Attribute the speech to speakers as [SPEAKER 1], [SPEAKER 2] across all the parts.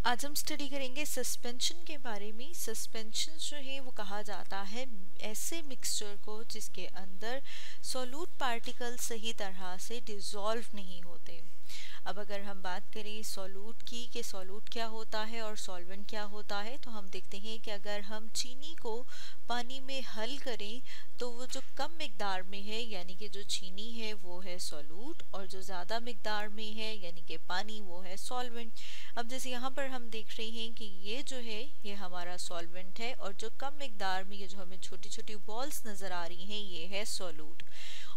[SPEAKER 1] आज हम स्टडी करेंगे सस्पेंशन के बारे में। सस्पेंशन जो है वो कहा जाता है ऐसे मिक्सचर को जिसके अंदर सॉल्यूट पार्टिकल सही तरह से डिसॉल्व नहीं होते। अब अगर हम बात करें सॉल्यूट की कि सॉल्यूट क्या होता है और सॉल्वेंट क्या होता है, तो हम देखते हैं कि अगर हम चीनी को पानी में हल करें तो वो जो कम मिकदार में है यानी कि जो चीनी है वो है सॉल्यूट, और जो ज़्यादा मिकदार में है यानी कि पानी वो है सॉल्वेंट। अब जैसे यहाँ पर हम देख रहे हैं कि ये जो है ये हमारा सॉल्वेंट है, और जो कम मिकदार में ये जो हमें छोटी छोटी बॉल्स नज़र आ रही हैं ये है सॉल्यूट।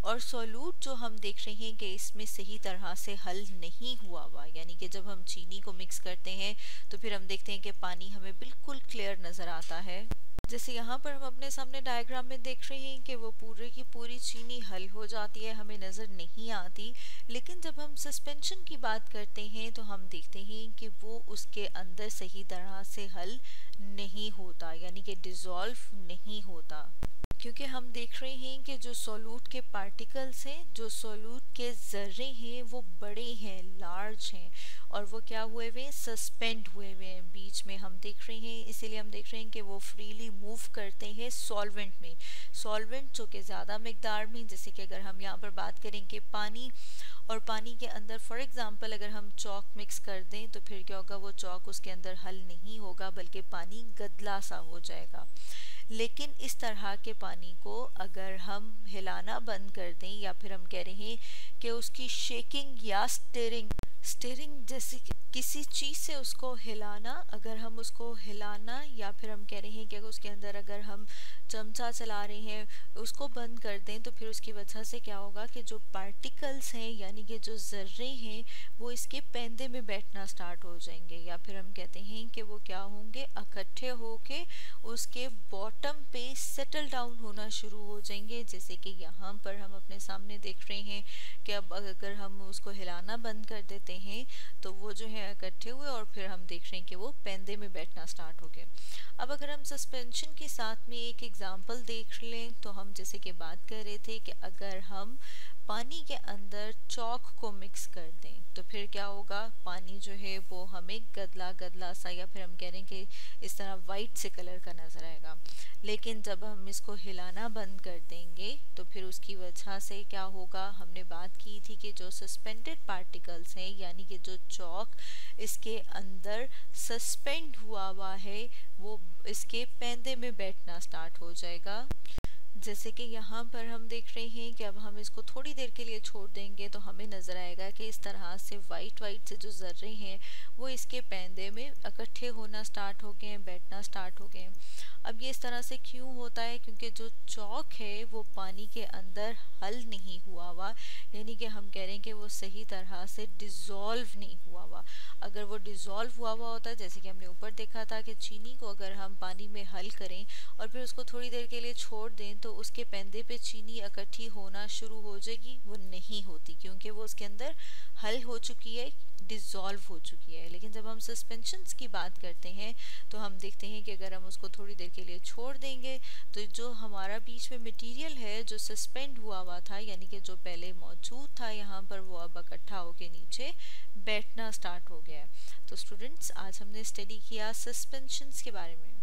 [SPEAKER 1] और सॉल्यूट जो हम देख रहे हैं कि इसमें सही तरह से हल नहीं हुआ यानी कि जब हम चीनी को मिक्स करते हैं तो फिर हम देखते हैं कि पानी हमें बिल्कुल क्लियर नज़र आता है। जैसे यहाँ पर हम अपने सामने डायग्राम में देख रहे हैं कि वो पूरे की पूरी चीनी हल हो जाती है, हमें नज़र नहीं आती। लेकिन जब हम सस्पेंशन की बात करते हैं तो हम देखते हैं कि वो उसके अंदर सही तरह से हल नहीं होता यानी कि डिसॉल्व नहीं होता, क्योंकि हम देख रहे हैं कि जो सॉल्यूट के पार्टिकल्स हैं, जो सॉल्यूट के ज़र्रे हैं वो बड़े हैं, लार्ज हैं, और वो क्या हुए हुए हैं, सस्पेंड हुए हुए हैं बीच में हम देख रहे हैं। इसीलिए हम देख रहे हैं कि वो फ्रीली मूव करते हैं सॉल्वेंट में। सॉल्वेंट जो कि ज़्यादा मिकदार में, जैसे कि अगर हम यहाँ पर बात करें कि पानी, और पानी के अंदर फॉर एग्जांपल अगर हम चॉक मिक्स कर दें तो फिर क्या होगा, वो चॉक उसके अंदर हल नहीं होगा बल्कि पानी गदला सा हो जाएगा। लेकिन इस तरह के पानी को अगर हम हिलाना बंद कर दें या फिर हम कह रहे हैं कि उसकी शेकिंग या स्टीयरिंग जैसे किसी चीज़ से उसको हिलाना, अगर हम उसको हिलाना या फिर हम कह रहे हैं कि उसके अंदर अगर हम चमचा चला रहे हैं उसको बंद कर दें तो फिर उसकी वजह से क्या होगा कि जो पार्टिकल्स हैं यानी कि जो ज़र्रे हैं वो इसके पेंदे में बैठना स्टार्ट हो जाएंगे, या फिर हम कहते हैं कि वो क्या होंगे, इकट्ठे होके उसके बॉटम पे सेटल डाउन होना शुरू हो जाएंगे। जैसे कि यहाँ पर हम अपने सामने देख रहे हैं कि अब अगर हम उसको हिलाना बंद कर देते हैं तो वो जो है इकट्ठे हुए और फिर हम देख रहे हैं कि वो पेंदे में बैठना स्टार्ट हो गए। अब अगर हम सस्पेंशन के साथ में एक एग्जांपल देख लें तो हम जैसे कि बात कर रहे थे कि अगर हम पानी के अंदर चॉक को मिक्स कर दें तो फिर क्या होगा, पानी जो है वो हमें गदला गदला सा या फिर हम कह रहे हैं कि इस तरह वाइट से कलर का नजर आएगा। लेकिन जब हम इसको हिलाना बंद कर देंगे तो फिर उसकी वजह से क्या होगा, हमने बात की थी कि जो सस्पेंडेड पार्टिकल्स हैं यानी कि जो चॉक इसके अंदर सस्पेंड हुआ है वो इसके पेंदे में बैठना स्टार्ट हो जाएगा। जैसे कि यहाँ पर हम देख रहे हैं कि अब हम इसको थोड़ी देर के लिए छोड़ देंगे तो हमें नज़र आएगा कि इस तरह से वाइट से जो ज़र्रे हैं वो इसके पेंदे में इकट्ठे होना स्टार्ट हो गए हैं, बैठना स्टार्ट हो गए हैं। अब ये इस तरह से क्यों होता है, क्योंकि जो चॉक है वो पानी के अंदर हल नहीं हुआ यानी कि हम कह रहे हैं कि वो सही तरह से डिसॉल्व नहीं हुआ। अगर वो डिसॉल्व हुआ होता, जैसे कि हमने ऊपर देखा था कि चीनी को अगर हम पानी में हल करें और फिर उसको थोड़ी देर के लिए छोड़ दें तो उसके पेंदे पे चीनी इकट्ठी होना शुरू हो जाएगी, वो नहीं होती क्योंकि वो उसके अंदर हल हो चुकी है, डिसॉल्व हो चुकी है। लेकिन जब हम सस्पेंशंस की बात करते हैं तो हम देखते हैं कि अगर हम उसको थोड़ी देर के लिए छोड़ देंगे तो जो हमारा बीच में मटेरियल है जो सस्पेंड हुआ था यानी कि जो पहले मौजूद था यहाँ पर, वो अब इकट्ठा होके नीचे बैठना स्टार्ट हो गया है। तो स्टूडेंट्स आज हमने स्टडी किया सस्पेंशंस के बारे में।